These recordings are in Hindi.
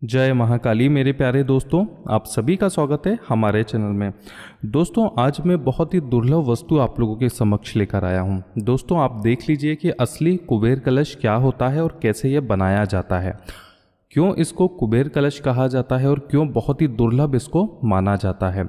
जय महाकाली मेरे प्यारे दोस्तों, आप सभी का स्वागत है हमारे चैनल में। दोस्तों आज मैं बहुत ही दुर्लभ वस्तु आप लोगों के समक्ष लेकर आया हूं। दोस्तों आप देख लीजिए कि असली कुबेर कलश क्या होता है और कैसे यह बनाया जाता है, क्यों इसको कुबेर कलश कहा जाता है और क्यों बहुत ही दुर्लभ इसको माना जाता है।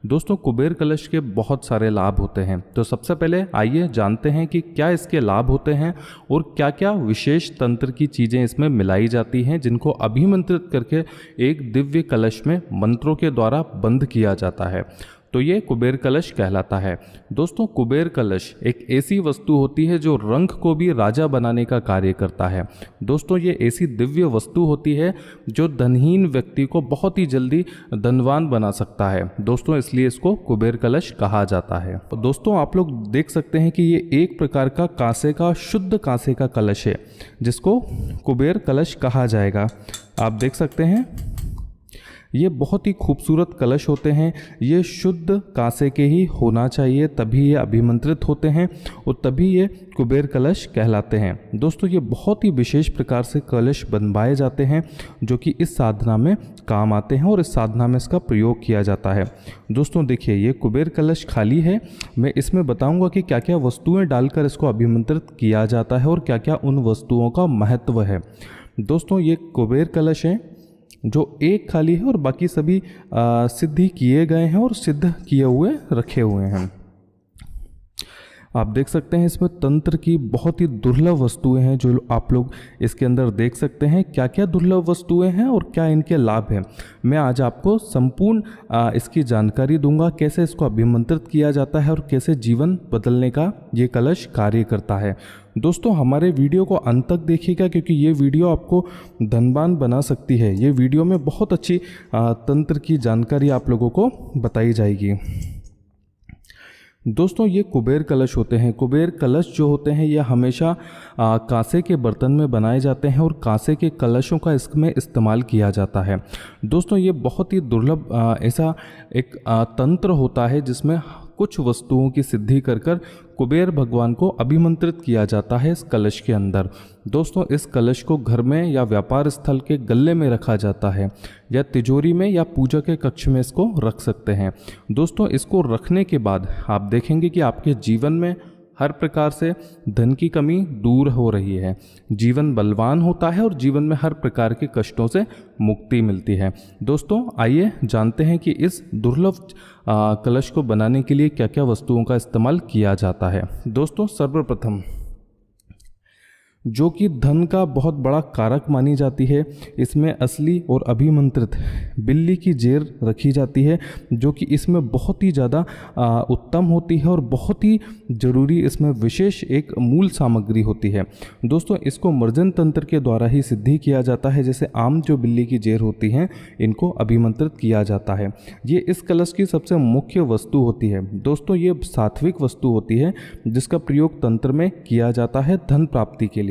दोस्तों कुबेर कलश के बहुत सारे लाभ होते हैं, तो सबसे पहले आइए जानते हैं कि क्या इसके लाभ होते हैं और क्या क्या विशेष तंत्र की चीज़ें इसमें मिलाई जाती हैं जिनको अभिमंत्रित करके एक दिव्य कलश में मंत्रों के द्वारा बंद किया जाता है। तो ये कुबेर कलश कहलाता है। दोस्तों कुबेर कलश एक ऐसी वस्तु होती है जो रंक को भी राजा बनाने का कार्य करता है। दोस्तों ये ऐसी दिव्य वस्तु होती है जो धनहीन व्यक्ति को बहुत ही जल्दी धनवान बना सकता है। दोस्तों इसलिए इसको कुबेर कलश कहा जाता है। दोस्तों आप लोग देख सकते हैं कि ये एक प्रकार का कांसे का, शुद्ध कांसे का कलश है जिसको कुबेर कलश कहा जाएगा। आप देख सकते हैं ये बहुत ही खूबसूरत कलश होते हैं। ये शुद्ध कांसे के ही होना चाहिए, तभी ये अभिमंत्रित होते हैं और तभी ये कुबेर कलश कहलाते हैं। दोस्तों ये बहुत ही विशेष प्रकार से कलश बनवाए जाते हैं जो कि इस साधना में काम आते हैं और इस साधना में इसका प्रयोग किया जाता है। दोस्तों देखिए ये कुबेर कलश खाली है। मैं इसमें बताऊंगा कि क्या क्या वस्तुएं डालकर इसको अभिमंत्रित किया जाता है और क्या क्या उन वस्तुओं का महत्व है। दोस्तों ये कुबेर कलश है जो एक खाली है और बाकी सभी सिद्धि किए गए हैं और सिद्ध किए हुए रखे हुए हैं। आप देख सकते हैं इसमें तंत्र की बहुत ही दुर्लभ वस्तुएं हैं जो आप लोग इसके अंदर देख सकते हैं। क्या क्या दुर्लभ वस्तुएं हैं और क्या इनके लाभ हैं, मैं आज आपको संपूर्ण इसकी जानकारी दूंगा। कैसे इसको अभिमंत्रित किया जाता है और कैसे जीवन बदलने का ये कलश कार्य करता है। दोस्तों हमारे वीडियो को अंत तक देखिएगा क्योंकि ये वीडियो आपको धनवान बना सकती है। ये वीडियो में बहुत अच्छी तंत्र की जानकारी आप लोगों को बताई जाएगी। दोस्तों ये कुबेर कलश होते हैं। कुबेर कलश जो होते हैं ये हमेशा कांसे के बर्तन में बनाए जाते हैं और कांसे के कलशों का इसमें इस्तेमाल किया जाता है। दोस्तों ये बहुत ही दुर्लभ ऐसा एक तंत्र होता है जिसमें कुछ वस्तुओं की सिद्धि कर कर कुबेर भगवान को अभिमंत्रित किया जाता है इस कलश के अंदर। दोस्तों इस कलश को घर में या व्यापार स्थल के गल्ले में रखा जाता है या तिजोरी में या पूजा के कक्ष में इसको रख सकते हैं। दोस्तों इसको रखने के बाद आप देखेंगे कि आपके जीवन में हर प्रकार से धन की कमी दूर हो रही है, जीवन बलवान होता है और जीवन में हर प्रकार के कष्टों से मुक्ति मिलती है। दोस्तों आइए जानते हैं कि इस दुर्लभ कलश को बनाने के लिए क्या क्या वस्तुओं का इस्तेमाल किया जाता है। दोस्तों सर्वप्रथम जो कि धन का बहुत बड़ा कारक मानी जाती है, इसमें असली और अभिमंत्रित बिल्ली की जेर रखी जाती है जो कि इसमें बहुत ही ज़्यादा उत्तम होती है और बहुत ही ज़रूरी इसमें विशेष एक मूल सामग्री होती है। दोस्तों इसको मर्जन तंत्र के द्वारा ही सिद्धि किया जाता है। जैसे आम जो बिल्ली की जेर होती हैं इनको अभिमंत्रित किया जाता है। ये इस कलश की सबसे मुख्य वस्तु होती है। दोस्तों ये सात्विक वस्तु होती है जिसका प्रयोग तंत्र में किया जाता है धन प्राप्ति के लिए।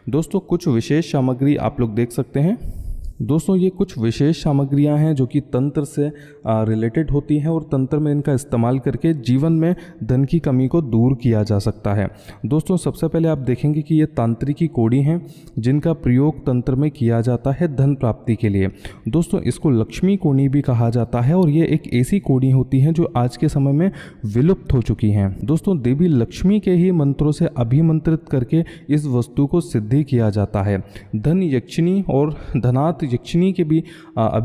दोस्तों कुछ विशेष सामग्री आप लोग देख सकते हैं। दोस्तों ये कुछ विशेष सामग्रियां हैं जो कि तंत्र से रिलेटेड होती हैं और तंत्र में इनका इस्तेमाल करके जीवन में धन की कमी को दूर किया जा सकता है। दोस्तों सबसे पहले आप देखेंगे कि ये तांत्रिकी कोड़ी हैं जिनका प्रयोग तंत्र में किया जाता है धन प्राप्ति के लिए। दोस्तों इसको लक्ष्मी कोड़ी भी कहा जाता है और ये एक ऐसी कोड़ी होती हैं जो आज के समय में विलुप्त हो चुकी हैं। दोस्तों देवी लक्ष्मी के ही मंत्रों से अभिमंत्रित करके इस वस्तु को सिद्धि किया जाता है। धन यक्षिणी और धनात् यक्षिणी के भी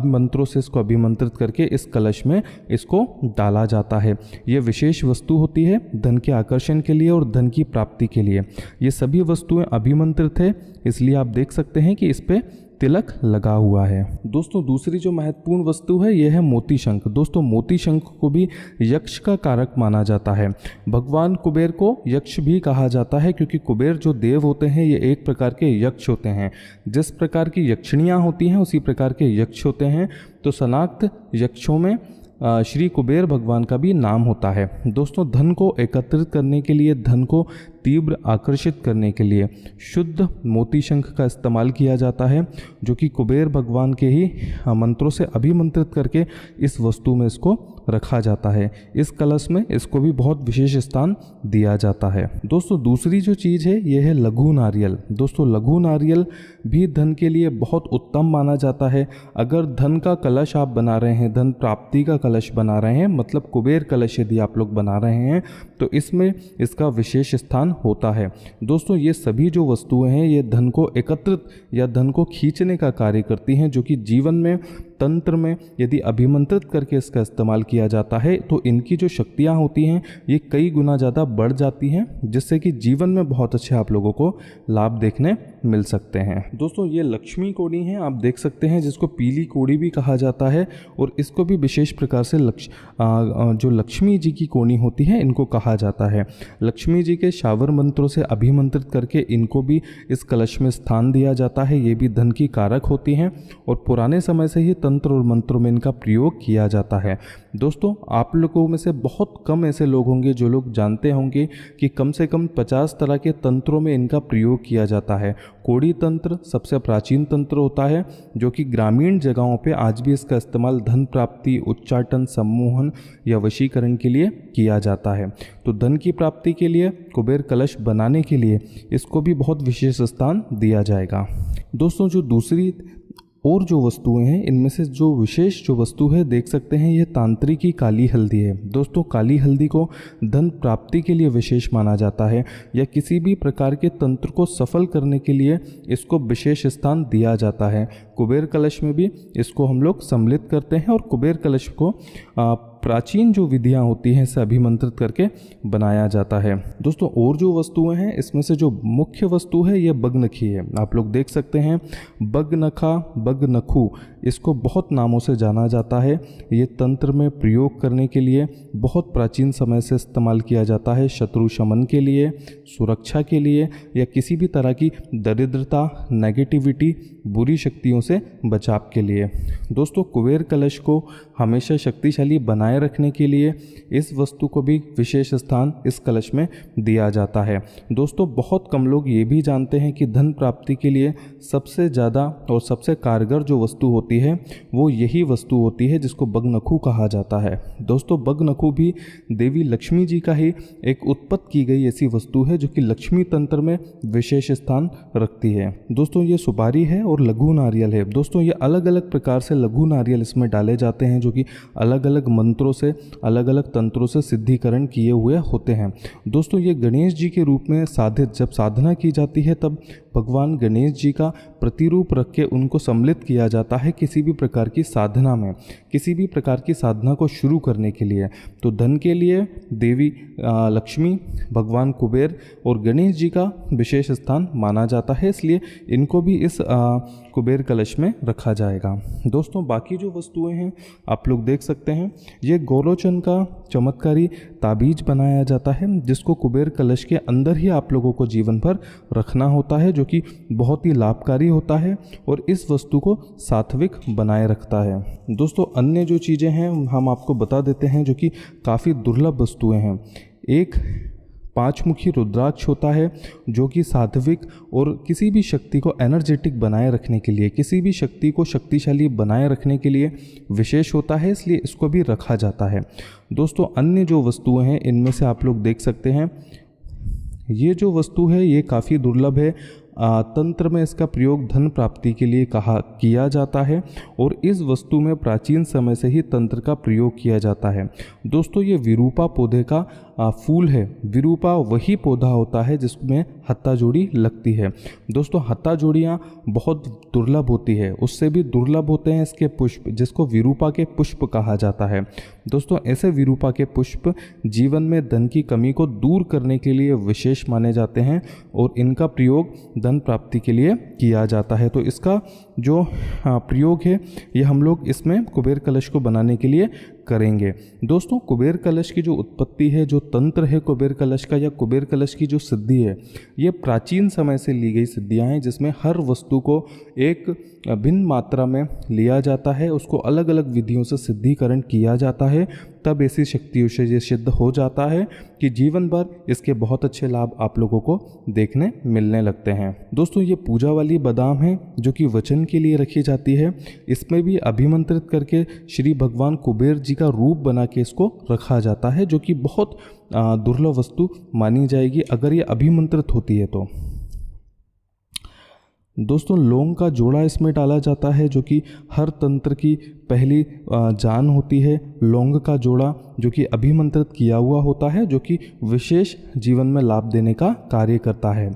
मंत्रों से इसको अभिमंत्रित करके इस कलश में इसको डाला जाता है। ये विशेष वस्तु होती है धन के आकर्षण के लिए और धन की प्राप्ति के लिए। ये सभी वस्तुएं अभिमंत्रित है, इसलिए आप देख सकते हैं कि इस पे तिलक लगा हुआ है। दोस्तों दूसरी जो महत्वपूर्ण वस्तु है यह है मोती शंख। दोस्तों मोती शंख को भी यक्ष का कारक माना जाता है। भगवान कुबेर को यक्ष भी कहा जाता है क्योंकि कुबेर जो देव होते हैं ये एक प्रकार के यक्ष होते हैं। जिस प्रकार की यक्षिणियाँ होती हैं उसी प्रकार के यक्ष होते हैं। तो सनाक्त यक्षों में श्री कुबेर भगवान का भी नाम होता है। दोस्तों धन को एकत्रित करने के लिए, धन को तीव्र आकर्षित करने के लिए शुद्ध मोती शंख का इस्तेमाल किया जाता है, जो कि कुबेर भगवान के ही मंत्रों से अभिमंत्रित करके इस वस्तु में इसको रखा जाता है। इस कलश में इसको भी बहुत विशेष स्थान दिया जाता है। दोस्तों दूसरी जो चीज़ है ये है लघु नारियल। दोस्तों लघु नारियल भी धन के लिए बहुत उत्तम माना जाता है। अगर धन का कलश आप बना रहे हैं, धन प्राप्ति का कलश बना रहे हैं, मतलब कुबेर कलश यदि आप लोग बना रहे हैं, तो इसमें इसका विशेष स्थान होता है। दोस्तों ये सभी जो वस्तुएं हैं ये धन को एकत्रित या धन को खींचने का कार्य करती हैं, जो कि जीवन में तंत्र में यदि अभिमंत्रित करके इसका इस्तेमाल किया जाता है तो इनकी जो शक्तियाँ होती हैं ये कई गुना ज़्यादा बढ़ जाती हैं, जिससे कि जीवन में बहुत अच्छे आप लोगों को लाभ देखने मिल सकते हैं। दोस्तों ये लक्ष्मी कोड़ी है, आप देख सकते हैं, जिसको पीली कोड़ी भी कहा जाता है, और इसको भी विशेष प्रकार से जो लक्ष्मी जी की कोड़ी होती है इनको कहा जाता है। लक्ष्मी जी के शावर मंत्रों से अभिमंत्रित करके इनको भी इस कलश में स्थान दिया जाता है। ये भी धन की कारक होती हैं और पुराने समय से ही तंत्र और मंत्रों में इनका प्रयोग किया जाता है। दोस्तों आप लोगों में से बहुत कम ऐसे लोग होंगे जो लोग जानते होंगे कि कम से कम 50 तरह के तंत्रों में इनका प्रयोग किया जाता है। कोड़ी तंत्र सबसे प्राचीन तंत्र होता है, जो कि ग्रामीण जगहों पे आज भी इसका इस्तेमाल धन प्राप्ति, उच्चाटन, सम्मोहन या वशीकरण के लिए किया जाता है। तो धन की प्राप्ति के लिए, कुबेर कलश बनाने के लिए इसको भी बहुत विशेष स्थान दिया जाएगा। दोस्तों जो दूसरी और जो वस्तुएं हैं इनमें से जो विशेष जो वस्तु है देख सकते हैं, ये तांत्रिक की काली हल्दी है। दोस्तों काली हल्दी को धन प्राप्ति के लिए विशेष माना जाता है, या किसी भी प्रकार के तंत्र को सफल करने के लिए इसको विशेष स्थान दिया जाता है। कुबेर कलश में भी इसको हम लोग सम्मिलित करते हैं, और कुबेर कलश को प्राचीन जो विधियां होती हैं इसे अभिमंत्रित करके बनाया जाता है। दोस्तों और जो वस्तुएं हैं इसमें से जो मुख्य वस्तु है ये बगनखी है। आप लोग देख सकते हैं बगनखा, बगनखू, इसको बहुत नामों से जाना जाता है। ये तंत्र में प्रयोग करने के लिए बहुत प्राचीन समय से इस्तेमाल किया जाता है, शत्रु शमन के लिए, सुरक्षा के लिए, या किसी भी तरह की दरिद्रता, नेगेटिविटी, बुरी शक्तियों से बचाव के लिए। दोस्तों कुबेर कलश को हमेशा शक्तिशाली बनाए रखने के लिए इस वस्तु को भी विशेष स्थान इस कलश में दिया जाता है। दोस्तों बहुत कम लोग ये भी जानते हैं कि धन प्राप्ति के लिए सबसे ज़्यादा और सबसे कारगर जो वस्तु होती है वो यही वस्तु होती है जिसको बगनखू कहा जाता है। दोस्तों बगनखू भी देवी लक्ष्मी जी का ही एक उत्पत्ति की गई ऐसी वस्तु है जो कि लक्ष्मी तंत्र में विशेष स्थान रखती है। दोस्तों ये सुपारी है और लघु नारियल है। दोस्तों ये अलग अलग प्रकार से लघु नारियल इसमें डाले जाते हैं, जो कि अलग अलग मंत्रों से, अलग अलग तंत्रों से सिद्धिकरण किए हुए होते हैं। दोस्तों ये गणेश जी के रूप में जब साधना की जाती है तब भगवान गणेश जी का प्रतिरूप रख के उनको सम्मिलित किया जाता है किसी भी प्रकार की साधना में, किसी भी प्रकार की साधना को शुरू करने के लिए। तो धन के लिए देवी लक्ष्मी, भगवान कुबेर और गणेश जी का विशेष स्थान माना जाता है, इसलिए इनको भी इस कुबेर कलश में रखा जाएगा। दोस्तों बाकी जो वस्तुएं हैं आप लोग देख सकते हैं, ये गोलोचन का चमत्कारी ताबीज बनाया जाता है जिसको कुबेर कलश के अंदर ही आप लोगों को जीवन भर रखना होता है, जो कि बहुत ही लाभकारी होता है और इस वस्तु को सात्विक बनाए रखता है। दोस्तों अन्य जो चीज़ें हैं हम आपको बता देते हैं जो कि काफ़ी दुर्लभ वस्तुएं हैं। एक 5 मुखी रुद्राक्ष होता है जो कि सात्विक और किसी भी शक्ति को एनर्जेटिक बनाए रखने के लिए, किसी भी शक्ति को शक्तिशाली बनाए रखने के लिए विशेष होता है, इसलिए इसको भी रखा जाता है। दोस्तों अन्य जो वस्तुएं हैं इनमें से आप लोग देख सकते हैं, ये जो वस्तु है ये काफ़ी दुर्लभ है। तंत्र में इसका प्रयोग धन प्राप्ति के लिए किया जाता है और इस वस्तु में प्राचीन समय से ही तंत्र का प्रयोग किया जाता है। दोस्तों ये विरूपा पौधे का फूल है। विरूपा वही पौधा होता है जिसमें हत्ता जोड़ी लगती है। दोस्तों हत्ता जोड़ियाँ बहुत दुर्लभ होती है, उससे भी दुर्लभ होते हैं इसके पुष्प, जिसको विरूपा के पुष्प कहा जाता है। दोस्तों ऐसे विरूपा के पुष्प जीवन में धन की कमी को दूर करने के लिए विशेष माने जाते हैं और इनका प्रयोग धन प्राप्ति के लिए किया जाता है। तो इसका जो प्रयोग है ये हम लोग इसमें कुबेर कलश को बनाने के लिए करेंगे। दोस्तों कुबेर कलश की जो उत्पत्ति है, जो तंत्र है कुबेर कलश का या कुबेर कलश की जो सिद्धि है, ये प्राचीन समय से ली गई सिद्धियाँ हैं, जिसमें हर वस्तु को एक भिन्न मात्रा में लिया जाता है, उसको अलग अलग विधियों से सिद्धिकरण किया जाता है, तब ऐसी शक्तियों से ये सिद्ध हो जाता है कि जीवन भर इसके बहुत अच्छे लाभ आप लोगों को देखने मिलने लगते हैं। दोस्तों ये पूजा वाली बादाम है जो कि वचन के लिए रखी जाती है। इसमें भी अभिमंत्रित करके श्री भगवान कुबेर जी का रूप बना के इसको रखा जाता है, जो कि बहुत दुर्लभ वस्तु मानी जाएगी अगर ये अभिमंत्रित होती है तो। दोस्तों लौंग का जोड़ा इसमें डाला जाता है, जो कि हर तंत्र की पहली जान होती है। लौंग का जोड़ा जो कि अभिमंत्रित किया हुआ होता है, जो कि विशेष जीवन में लाभ देने का कार्य करता है।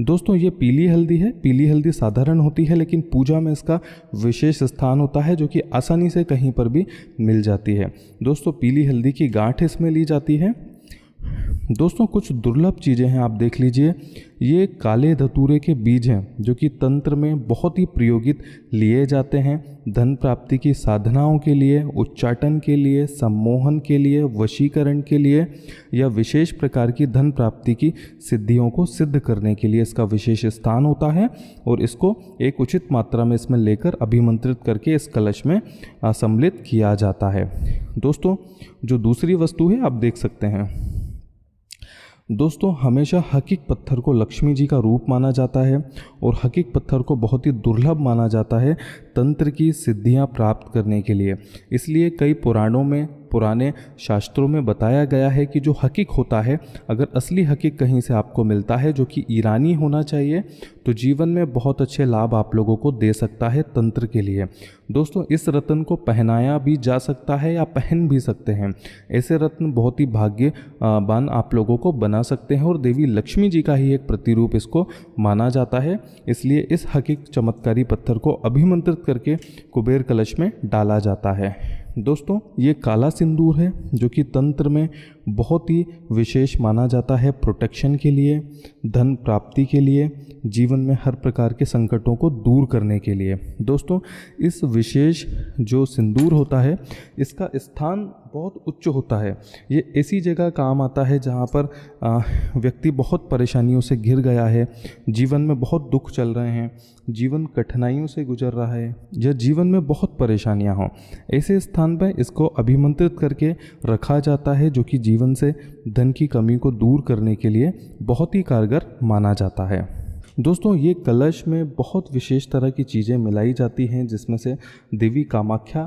दोस्तों ये पीली हल्दी है। पीली हल्दी साधारण होती है, लेकिन पूजा में इसका विशेष स्थान होता है, जो कि आसानी से कहीं पर भी मिल जाती है। दोस्तों पीली हल्दी की गांठ इसमें ली जाती है। दोस्तों कुछ दुर्लभ चीज़ें हैं, आप देख लीजिए। ये काले धतूरे के बीज हैं, जो कि तंत्र में बहुत ही प्रयोगित लिए जाते हैं, धन प्राप्ति की साधनाओं के लिए, उच्चाटन के लिए, सम्मोहन के लिए, वशीकरण के लिए या विशेष प्रकार की धन प्राप्ति की सिद्धियों को सिद्ध करने के लिए इसका विशेष स्थान होता है, और इसको एक उचित मात्रा में इसमें लेकर अभिमंत्रित करके इस कलश में सम्मिलित किया जाता है। दोस्तों जो दूसरी वस्तु है आप देख सकते हैं। दोस्तों हमेशा हकीक पत्थर को लक्ष्मी जी का रूप माना जाता है, और हकीक पत्थर को बहुत ही दुर्लभ माना जाता है तंत्र की सिद्धियां प्राप्त करने के लिए। इसलिए कई पुराणों में, पुराने शास्त्रों में बताया गया है कि जो हकीक होता है, अगर असली हकीक कहीं से आपको मिलता है जो कि ईरानी होना चाहिए, तो जीवन में बहुत अच्छे लाभ आप लोगों को दे सकता है तंत्र के लिए। दोस्तों इस रत्न को पहनाया भी जा सकता है या पहन भी सकते हैं। ऐसे रत्न बहुत ही भाग्यवान आप लोगों को बना सकते हैं, और देवी लक्ष्मी जी का ही एक प्रतिरूप इसको माना जाता है। इसलिए इस हकीक चमत्कारी पत्थर को अभिमंत्रित करके कुबेर कलश में डाला जाता है। दोस्तों ये काला सिंदूर है, जो कि तंत्र में बहुत ही विशेष माना जाता है, प्रोटेक्शन के लिए, धन प्राप्ति के लिए, जीवन में हर प्रकार के संकटों को दूर करने के लिए। दोस्तों इस विशेष जो सिंदूर होता है, इसका स्थान बहुत उच्च होता है। ये ऐसी जगह काम आता है जहाँ पर व्यक्ति बहुत परेशानियों से घिर गया है, जीवन में बहुत दुख चल रहे हैं, जीवन कठिनाइयों से गुजर रहा है, या जीवन में बहुत परेशानियाँ हों, ऐसे स्थान पर इसको अभिमंत्रित करके रखा जाता है, जो कि जीवन से धन की कमी को दूर करने के लिए बहुत ही कारगर माना जाता है। दोस्तों ये कलश में बहुत विशेष तरह की चीज़ें मिलाई जाती हैं, जिसमें से देवी कामाख्या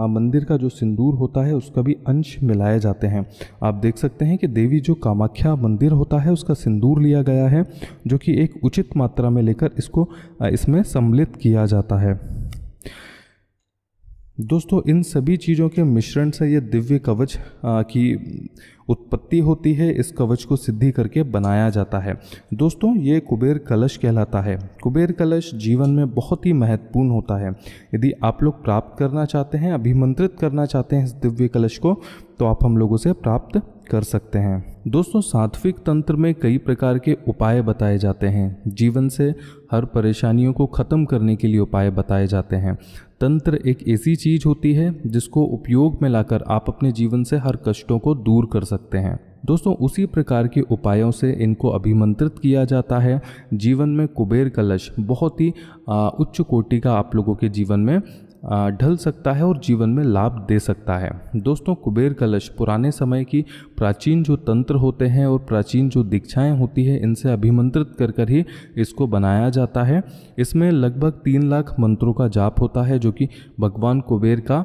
मंदिर का जो सिंदूर होता है उसका भी अंश मिलाए जाते हैं। आप देख सकते हैं कि देवी जो कामाख्या मंदिर होता है उसका सिंदूर लिया गया है, जो कि एक उचित मात्रा में लेकर इसको इसमें सम्मिलित किया जाता है। दोस्तों इन सभी चीज़ों के मिश्रण से ये दिव्य कवच की उत्पत्ति होती है। इस कवच को सिद्धि करके बनाया जाता है। दोस्तों ये कुबेर कलश कहलाता है। कुबेर कलश जीवन में बहुत ही महत्वपूर्ण होता है। यदि आप लोग प्राप्त करना चाहते हैं, अभिमंत्रित करना चाहते हैं इस दिव्य कलश को, तो आप हम लोगों से प्राप्त कर सकते हैं। दोस्तों सात्विक तंत्र में कई प्रकार के उपाय बताए जाते हैं। जीवन से हर परेशानियों को ख़त्म करने के लिए उपाय बताए जाते हैं। तंत्र एक ऐसी चीज़ होती है जिसको उपयोग में लाकर आप अपने जीवन से हर कष्टों को दूर कर सकते हैं। दोस्तों उसी प्रकार के उपायों से इनको अभिमंत्रित किया जाता है। जीवन में कुबेर कलश बहुत ही उच्च कोटि का आप लोगों के जीवन में ढल सकता है और जीवन में लाभ दे सकता है। दोस्तों कुबेर कलश पुराने समय की प्राचीन जो तंत्र होते हैं और प्राचीन जो दीक्षाएं होती है, इनसे अभिमंत्रित कर ही इसको बनाया जाता है। इसमें लगभग 3 लाख मंत्रों का जाप होता है, जो कि भगवान कुबेर का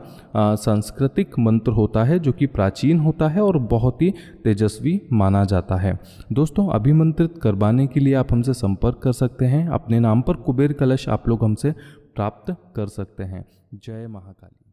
सांस्कृतिक मंत्र होता है, जो कि प्राचीन होता है और बहुत ही तेजस्वी माना जाता है। दोस्तों अभिमंत्रित करवाने के लिए आप हमसे संपर्क कर सकते हैं। अपने नाम पर कुबेर कलश आप लोग हमसे प्राप्त कर सकते हैं। जय महाकाली।